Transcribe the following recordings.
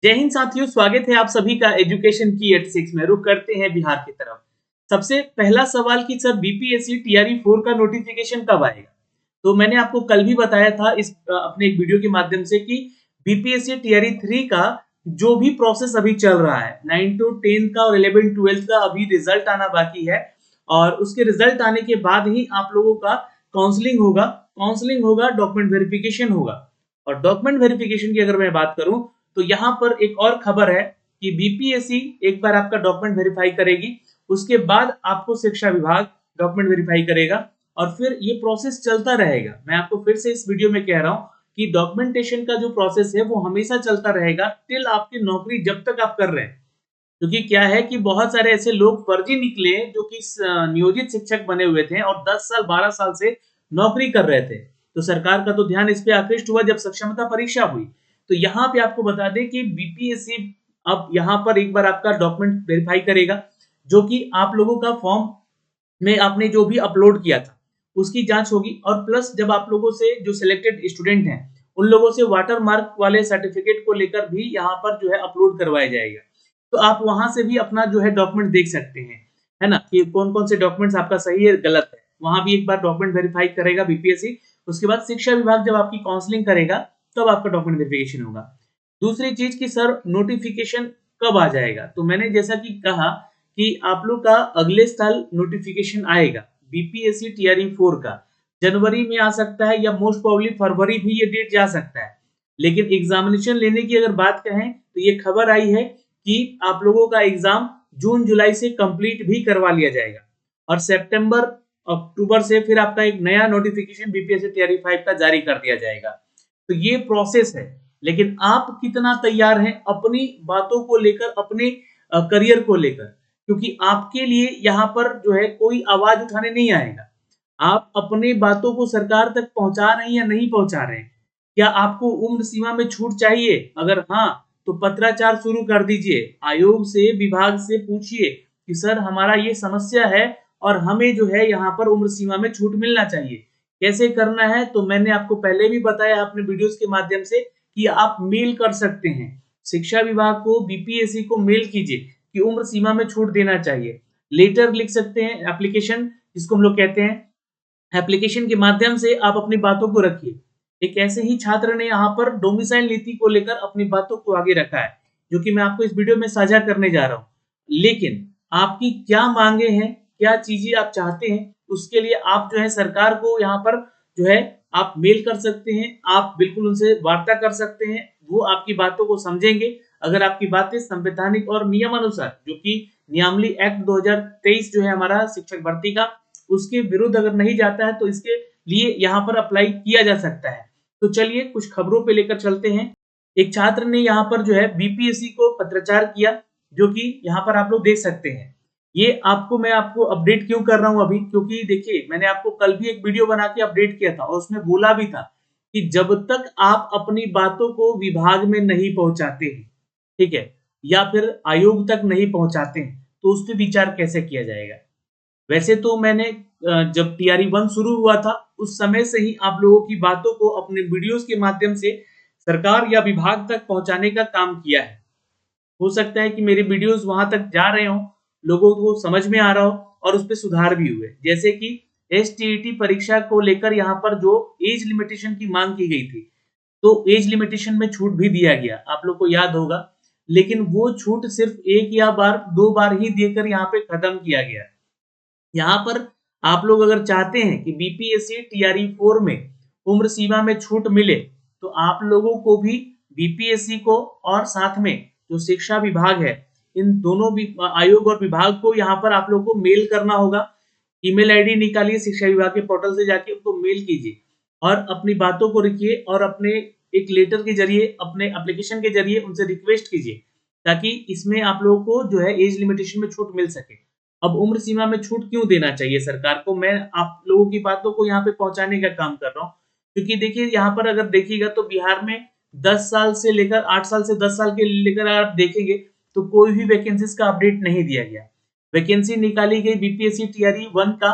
जय हिंद साथियों, स्वागत है आप सभी का एजुकेशन की 86 में। रुक करते हैं बिहार की तरफ। सबसे पहला सवाल कि सर बीपीएससी टीआरई 4 का नोटिफिकेशन कब आएगा। तो मैंने आपको कल भी बताया था अपने एक वीडियो के माध्यम से कि बीपीएससी टीआरई 3 का जो भी प्रोसेस अभी चल रहा है, 9 to 10 का और 11-12 का अभी रिजल्ट आना बाकी है और उसके रिजल्ट आने के बाद ही आप लोगों का काउंसलिंग होगा, डॉक्यूमेंट वेरिफिकेशन होगा। और डॉक्यूमेंट वेरिफिकेशन की अगर मैं बात करूं तो यहाँ पर एक और खबर है कि बीपीएससी एक बार आपका डॉक्यूमेंट वेरीफाई करेगी, उसके बाद आपको शिक्षा विभाग डॉक्यूमेंट वेरीफाई करेगा और फिर ये प्रोसेस चलता रहेगा। मैं आपको फिर से इस वीडियो में कह रहा हूँ कि डॉक्यूमेंटेशन का जो प्रोसेस है वो हमेशा चलता रहेगा टिल आपकी नौकरी जब तक आप कर रहे हैं। क्योंकि क्या है कि बहुत सारे ऐसे लोग फर्जी निकले जो कि नियोजित शिक्षक बने हुए थे और 10 साल 12 साल से नौकरी कर रहे थे। तो सरकार का तो ध्यान इस पे आकृष्ट हुआ जब सक्षमता परीक्षा हुई। तो यहाँ पे आपको बता दें कि बीपीएससी अब यहाँ पर एक बार आपका डॉक्यूमेंट वेरीफाई करेगा, जो कि आप लोगों का फॉर्म में आपने जो भी अपलोड किया था उसकी जांच होगी और प्लस जब आप लोगों से जो सिलेक्टेड स्टूडेंट हैं उन लोगों से वाटर मार्क वाले सर्टिफिकेट को लेकर भी यहाँ पर जो है अपलोड करवाया जाएगा। तो आप वहां से भी अपना जो है डॉक्यूमेंट देख सकते हैं, है ना, कि कौन कौन से डॉक्यूमेंट्स आपका सही है गलत है। वहां भी एक बार डॉक्यूमेंट वेरीफाई करेगा बीपीएससी। उसके बाद शिक्षा विभाग जब आपकी काउंसलिंग करेगा तब आपका डॉक्यूमेंट वेरिफिकेशन होगा। दूसरी चीज कि सर नोटिफिकेशन कब आ जाएगा, तो मैंने जैसा कि कहा कि आप लोग का अगले साल नोटिफिकेशन आएगा बीपीएससी टीआरई 4 का। जनवरी में आ सकता है या मोस्ट प्रोबेबली फरवरी भी ये डेट जा सकता है। लेकिन एग्जामिनेशन लेने की अगर बात करें तो ये खबर आई है कि आप लोगों का एग्जाम जून जुलाई से कंप्लीट भी करवा लिया जाएगा और सितंबर अक्टूबर से फिर आपका एक नया नोटिफिकेशन बीपीएससी टीआरई 5 का जारी कर दिया जाएगा। तो ये प्रोसेस है, लेकिन आप कितना तैयार हैं अपनी बातों को लेकर, अपने करियर को लेकर, क्योंकि आपके लिए यहाँ पर जो है कोई आवाज उठाने नहीं आएगा। आप अपनी बातों को सरकार तक पहुंचा रहे हैं या नहीं पहुंचा रहे हैं। क्या आपको उम्र सीमा में छूट चाहिए? अगर हाँ तो पत्राचार शुरू कर दीजिए, आयोग से, विभाग से पूछिए कि सर हमारा ये समस्या है और हमें जो है यहाँ पर उम्र सीमा में छूट मिलना चाहिए। कैसे करना है तो मैंने आपको पहले भी बताया अपने वीडियोस के माध्यम से कि आप मेल कर सकते हैं शिक्षा विभाग को, बीपीएससी को मेल कीजिए कि उम्र सीमा में छूट देना चाहिए। लेटर लिख सकते हैं, एप्लीकेशन जिसको हम लोग कहते हैं, एप्लीकेशन के माध्यम से आप अपनी बातों को रखिए। एक ऐसे ही छात्र ने यहाँ पर डोमिसाइल नीति को लेकर अपनी बातों को आगे रखा है, जो कि मैं आपको इस वीडियो में साझा करने जा रहा हूँ। लेकिन आपकी क्या मांगे हैं, क्या चीजें आप चाहते हैं, उसके लिए आप जो है सरकार को यहाँ पर जो है आप मेल कर सकते हैं, आप बिल्कुल उनसे वार्ता कर सकते हैं। वो आपकी बातों को समझेंगे। अगर आपकी बातें संवैधानिक और नियमानुसार, जो कि नियामली एक्ट 2023 जो है हमारा शिक्षक भर्ती का, उसके विरुद्ध अगर नहीं जाता है तो इसके लिए यहाँ पर अप्लाई किया जा सकता है। तो चलिए कुछ खबरों पे लेकर चलते हैं। एक छात्र ने यहाँ पर जो है बीपीएससी को पत्राचार किया, जो कि यहाँ पर आप लोग देख सकते हैं। ये मैं आपको अपडेट क्यों कर रहा हूं अभी, क्योंकि देखिए मैंने आपको कल भी एक वीडियो बना के अपडेट किया था और उसमें बोला भी था कि जब तक आप अपनी बातों को विभाग में नहीं पहुंचाते हैं, ठीक है, या फिर आयोग तक नहीं पहुंचाते हैं, तो उस पर विचार कैसे किया जाएगा। वैसे तो मैंने जब टीआरई 1 शुरू हुआ था उस समय से ही आप लोगों की बातों को अपने वीडियोस के माध्यम से सरकार या विभाग तक पहुंचाने का काम किया है। हो सकता है कि मेरे वीडियोस वहां तक जा रहे हो, लोगों को समझ में आ रहा हो और उस पर सुधार भी हुए। जैसे कि एसटीईटी परीक्षा को लेकर यहाँ पर जो एज लिमिटेशन की मांग की गई थी, तो एज लिमिटेशन में छूट भी दिया गया, आप लोग को याद होगा। लेकिन वो छूट सिर्फ एक या दो बार ही देकर यहाँ पे खत्म किया गया। यहाँ पर आप लोग अगर चाहते हैं कि बीपीएससी टीआरई 4 में उम्र सीमा में छूट मिले, तो आप लोगों को भी बीपीएससी को और साथ में जो शिक्षा विभाग है, इन दोनों भी आयोग और विभाग को यहाँ पर आप लोगों को मेल करना होगा। ईमेल आईडी निकालिए, शिक्षा विभाग के पोर्टल से जाके उनको मेल कीजिए और अपनी बातों को रखिए और अपने एक लेटर के जरिए, अपने एप्लीकेशन के जरिए उनसे रिक्वेस्ट कीजिए, ताकि इसमें आप लोगों को जो है एज लिमिटेशन में छूट मिल सके। अब उम्र सीमा में छूट क्यों देना चाहिए सरकार को, मैं आप लोगों की बातों को यहाँ पे पहुंचाने का काम कर रहा हूँ। क्योंकि देखिए यहाँ पर अगर देखिएगा तो बिहार में 10 साल से लेकर 8 साल से 10 साल के लेकर आप देखेंगे तो कोई भी वैकेंसीज का अपडेट नहीं दिया गया। वैकेंसी निकाली गई बीपीएससी टीआरई 1 का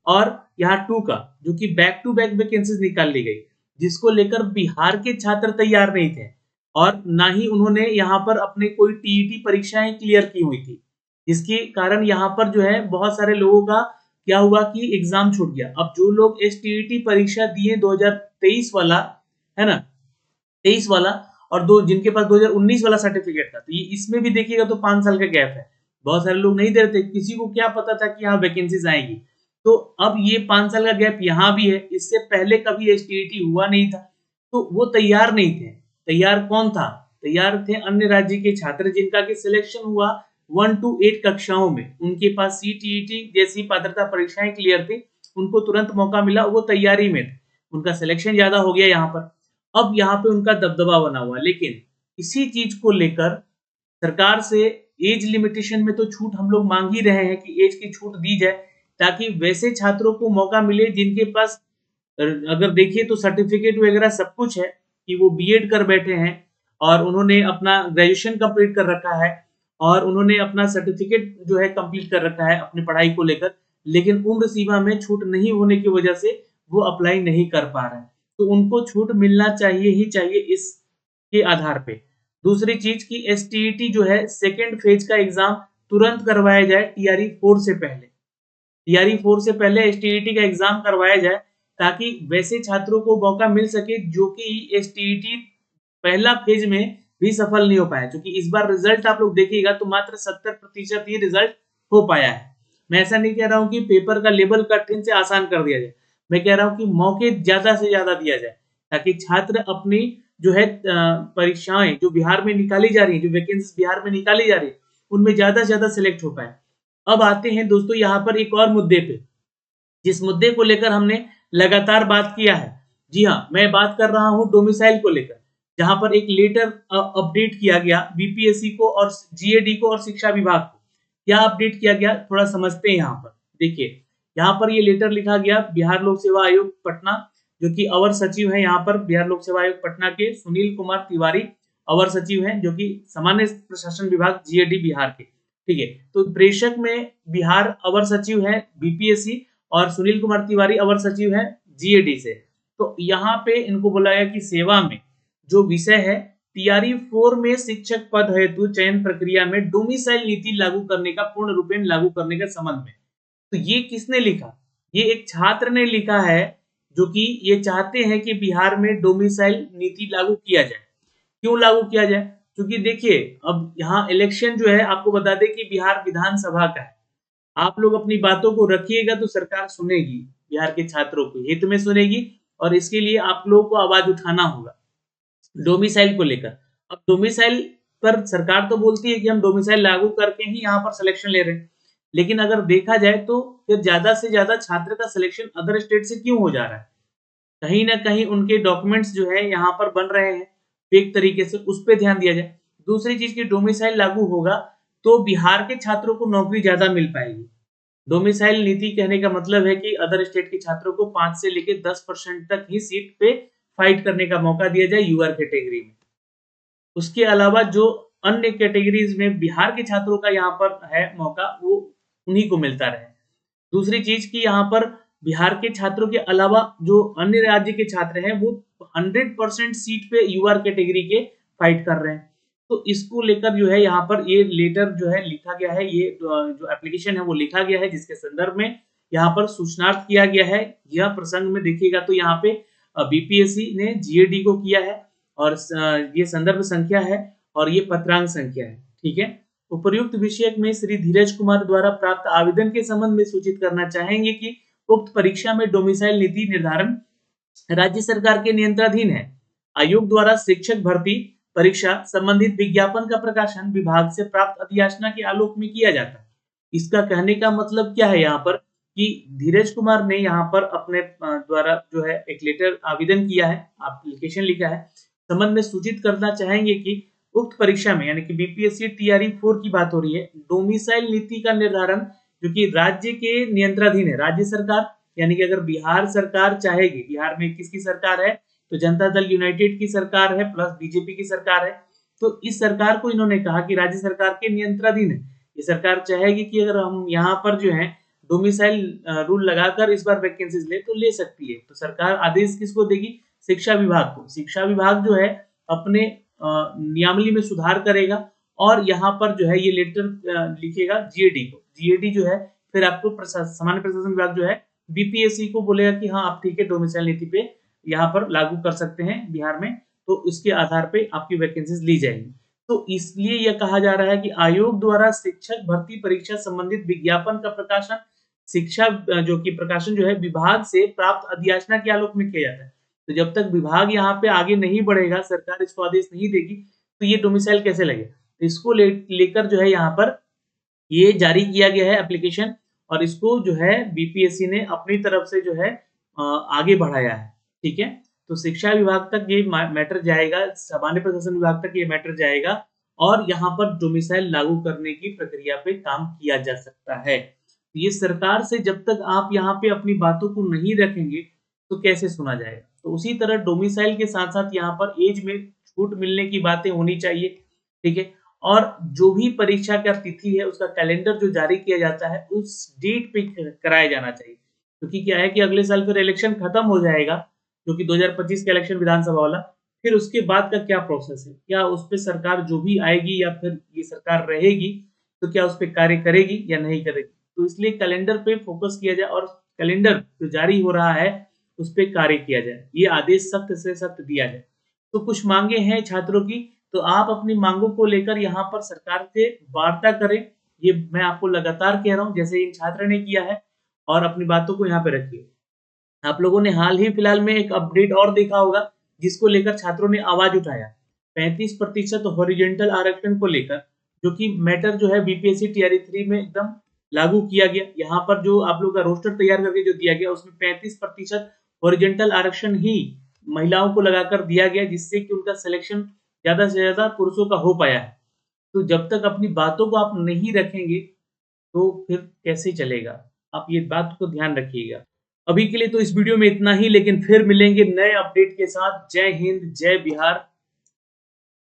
और यहाँ 2 का, जो कि बैक टू बैक वैकेंसीज निकाल ली गई, जिसको लेकर बिहार के छात्र तैयार नहीं थे। और ना ही उन्होंने यहाँ पर अपने कोई टीईटी परीक्षाएं क्लियर की हुई थी, जिसके कारण यहाँ पर जो है बहुत सारे लोगों का क्या हुआ कि एग्जाम छूट गया। अब जो लोग एसटीईटी परीक्षा दिए 2023 वाला, है ना, 23 वाला, और दो जिनके पास 2019 वाला सर्टिफिकेट था, तो ये इसमें भी देखिएगा तो 5 साल का गैप है। बहुत सारे लोग नहीं दे रहे थे, किसी को क्या पता था कि यहाँ वैकेंसीज आएगी। तो अब ये 5 साल का गैप यहाँ भी है, इससे पहले कभी एसटीईटी हुआ नहीं था, तो वो तैयार नहीं थे। तैयार कौन था? तैयार थे अन्य राज्य के छात्र जिनका कि सिलेक्शन हुआ 1 to 8 कक्षाओं में, उनके पास सीटीईटी जैसी पात्रता परीक्षाएं क्लियर थी, उनको तुरंत मौका मिला, वो तैयारी में थे, उनका सिलेक्शन ज्यादा हो गया यहाँ पर। अब यहाँ पे उनका दबदबा बना हुआ है, लेकिन इसी चीज को लेकर सरकार से एज लिमिटेशन में तो छूट हम लोग मांग ही रहे हैं कि एज की छूट दी जाए, ताकि वैसे छात्रों को मौका मिले जिनके पास अगर देखिए तो सर्टिफिकेट वगैरह सब कुछ है, कि वो बीएड कर बैठे हैं और उन्होंने अपना ग्रेजुएशन कंप्लीट कर रखा है और उन्होंने अपना सर्टिफिकेट जो है कंप्लीट कर रखा है अपनी पढ़ाई को लेकर, लेकिन उम्र सीमा में छूट नहीं होने की वजह से वो अप्लाई नहीं कर पा रहे हैं। तो उनको छूट मिलना चाहिए ही चाहिए इसके आधार पे। दूसरी चीज की एसटीईटी जो है सेकेंड फेज का एग्जाम तुरंत करवाया जाए टीआरई 4 से पहले। टीआरई 4 से पहले एसटीईटी का एग्जाम करवाया जाए, ताकि वैसे छात्रों को मौका मिल सके जो कि एसटीईटी पहला फेज में भी सफल नहीं हो पाया, क्योंकि इस बार रिजल्ट आप लोग देखिएगा तो मात्र 70% ही रिजल्ट हो पाया है। मैं ऐसा नहीं कह रहा हूं कि पेपर का लेवल कठिन से आसान कर दिया जाए, मैं कह रहा हूं कि मौके ज्यादा से ज्यादा दिया जाए, ताकि छात्र अपनी जो है परीक्षाएं जो बिहार में निकाली जा रही है, जो वैकेंसी बिहार में निकाली जा रही है, उनमें ज्यादा से ज्यादा सिलेक्ट हो पाए। अब आते हैं दोस्तों यहाँ पर एक और मुद्दे पे, जिस मुद्दे को लेकर हमने लगातार बात किया है। जी हाँ, मैं बात कर रहा हूँ डोमिसाइल को लेकर, जहां पर एक लेटर अपडेट किया गया बीपीएससी को और जीएडी को और शिक्षा विभाग को। क्या अपडेट किया गया, थोड़ा समझते हैं। यहाँ पर देखिए, यहाँ पर ये लेटर लिखा गया बिहार लोक सेवा आयोग पटना, जो कि अवर सचिव है यहाँ पर बिहार लोक सेवा आयोग पटना के सुनील कुमार तिवारी अवर सचिव हैं, जो कि सामान्य प्रशासन विभाग जीएडी बिहार के। ठीक है, तो प्रेषक में बिहार अवर सचिव है बीपीएससी और सुनील कुमार तिवारी अवर सचिव है जीएडी से। तो यहाँ पे इनको बोला गया कि सेवा में जो विषय है टीआरई 4 में शिक्षक पद हेतु चयन प्रक्रिया में डोमिसाइल नीति लागू करने का पूर्ण रूपेण लागू करने के संबंध में। तो ये किसने लिखा? ये एक छात्र ने लिखा है, जो कि ये चाहते हैं कि बिहार में डोमिसाइल नीति लागू किया जाए। क्यों लागू किया जाए? क्योंकि देखिए, अब यहाँ इलेक्शन जो है, आपको बता दें कि बिहार विधानसभा का है। आप लोग अपनी बातों को रखिएगा तो सरकार सुनेगी, बिहार के छात्रों के हित में सुनेगी, और इसके लिए आप लोगों को आवाज उठाना होगा डोमिसाइल को लेकर। अब डोमिसाइल पर सरकार तो बोलती है कि हम डोमिसाइल लागू करके ही यहाँ पर सिलेक्शन ले रहे हैं, लेकिन अगर देखा जाए तो फिर ज्यादा से ज्यादा छात्र का सिलेक्शन अदर स्टेट से क्यों हो जा रहा है? कहीं ना कहीं उनके डॉक्यूमेंट्स जो है यहाँ पर बन रहे हैं फेक तरीके से, उस पर ध्यान दिया जाए। दूसरी चीज की डोमिसाइल लागू होगा तो बिहार के छात्रों को नौकरी ज्यादा मिल पाएगी। डोमिसाइल नीति कहने का मतलब है कि अदर स्टेट के छात्रों को 5 से लेकर 10% तक ही सीट पे फाइट करने का मौका दिया जाए यूआर कैटेगरी में। उसके अलावा जो अन्य कैटेगरीज में बिहार के छात्रों का यहाँ पर है मौका, वो उन्हीं को मिलता रहे। दूसरी चीज की यहाँ पर बिहार के छात्रों के अलावा जो अन्य राज्य के छात्र हैं वो 100% सीट पे यूआर कैटेगरी के फाइट कर रहे हैं। तो इसको लेकर जो है यहाँ पर ये लेटर जो है लिखा गया है, ये जो एप्लीकेशन है वो लिखा गया है, जिसके संदर्भ में यहाँ पर सूचनार्थ किया गया है। यह प्रसंग में देखिएगा तो यहाँ पे बीपीएससी ने जीएडी को किया है, और ये संदर्भ संख्या है और ये पत्रांक संख्या है। ठीक है, उपर्युक्त विषय में श्री धीरज कुमार द्वारा प्राप्त आवेदन के संबंध में सूचित करना चाहेंगे कि उक्त परीक्षा में डोमिसाइल नीति निर्धारण राज्य सरकार के नियंत्रणाधीन है। आयोग द्वारा शिक्षक भर्ती परीक्षा संबंधित विज्ञापन का प्रकाशन विभाग से प्राप्त अधियाचना के आलोक में किया जाता है। इसका कहने का मतलब क्या है यहाँ पर, कि धीरज कुमार ने यहाँ पर अपने द्वारा जो है एक लेटर आवेदन किया है, एप्लीकेशन लिखा है, संबंध में सूचित करना चाहेंगे कि उक्त परीक्षा में, यानी कि बीपीएससी टीआरई 4 की बात हो रही है, डोमिसाइल नीति का निर्धारण जो कि राज्य के नियंत्रणाधीन है, राज्य सरकार, यानी कि अगर बिहार सरकार चाहेगी, बिहार में किसकी सरकार है, तो जनता दल यूनाइटेड की सरकार है प्लस बीजेपी की सरकार है। तो इस सरकार को इन्होंने कहा कि राज्य सरकार के नियंत्रणाधीन है, ये सरकार चाहेगी कि अगर हम यहाँ पर जो है डोमिसाइल रूल लगाकर इस बार वैकेंसीज ले तो ले सकती है। तो सरकार आदेश किसको देगी? शिक्षा विभाग को। शिक्षा विभाग जो है अपने नियमावली में सुधार करेगा और यहाँ पर जो है ये लेटर लिखेगा जीएडी को। जीएडी जो है फिर आपको सामान्य प्रशासन विभाग जो है बीपीएससी को बोलेगा कि हाँ आप ठीक है डोमिसाइल नीति पे यहाँ पर लागू कर सकते हैं बिहार में, तो इसके आधार पे आपकी वैकेंसीज ली जाएंगी। तो इसलिए यह कहा जा रहा है कि आयोग द्वारा शिक्षक भर्ती परीक्षा संबंधित विज्ञापन का प्रकाशन, शिक्षा जो कि प्रकाशन जो है विभाग से प्राप्त अधियाचना के आलोक में किया जाता है। तो जब तक विभाग यहाँ पे आगे नहीं बढ़ेगा, सरकार इसको आदेश नहीं देगी, तो ये डोमिसाइल कैसे लगेगा। तो इसको लेकर जो है यहाँ पर ये जारी किया गया है एप्लीकेशन और इसको जो है बीपीएससी ने अपनी तरफ से जो है आगे बढ़ाया है। ठीक है, तो शिक्षा विभाग तक ये मैटर जाएगा, सामान्य प्रशासन विभाग तक ये मैटर जाएगा और यहाँ पर डोमिसाइल लागू करने की प्रक्रिया पे काम किया जा सकता है। ये सरकार से जब तक आप यहाँ पे अपनी बातों को नहीं रखेंगे तो कैसे सुना जाएगा। तो उसी तरह डोमिसाइल के साथ साथ यहाँ पर एज में छूट मिलने की बातें होनी चाहिए। ठीक है, और जो भी परीक्षा का तिथि है उसका कैलेंडर जो जारी किया जाता है उस डेट पे कराया जाना चाहिए, क्योंकि क्या है कि अगले साल फिर इलेक्शन खत्म हो जाएगा, जो कि 2025 का इलेक्शन विधानसभा वाला, फिर उसके बाद का क्या प्रोसेस है, क्या उस पर सरकार जो भी आएगी या फिर ये सरकार रहेगी तो क्या उस पर कार्य करेगी या नहीं करेगी। तो इसलिए कैलेंडर पे फोकस किया जाए और कैलेंडर जो जारी हो रहा है उस पर कार्य किया जाए, ये आदेश सख्त से सख्त दिया जाए। तो कुछ मांगे हैं छात्रों की, तो आप अपनी मांगों को लेकर यहाँ पर सरकार से वार्ता करें, ये मैं आपको लगातार कह रहा हूँ जैसे इन छात्र ने किया है, और अपनी बातों को यहाँ पे रखिए। आप लोगों ने हाल ही फिलहाल में एक अपडेट और देखा होगा जिसको लेकर छात्रों ने आवाज उठाया, 35% हॉरिजॉन्टल आरक्षण को लेकर, जो कि मैटर जो है बीपीएससी टीआरई 3 में एकदम लागू किया गया। यहाँ पर जो आप लोग का रोस्टर तैयार करके जो दिया गया उसमें 35% हॉरिजॉन्टल आरक्षण ही महिलाओं को लगाकर दिया गया, जिससे कि उनका सिलेक्शन ज्यादा से ज्यादा पुरुषों का हो पाया है। तो जब तक अपनी बातों को आप नहीं रखेंगे तो फिर कैसे चलेगा, आप ये बात को ध्यान रखिएगा। अभी के लिए तो इस वीडियो में इतना ही, लेकिन फिर मिलेंगे नए अपडेट के साथ। जय हिंद, जय बिहार।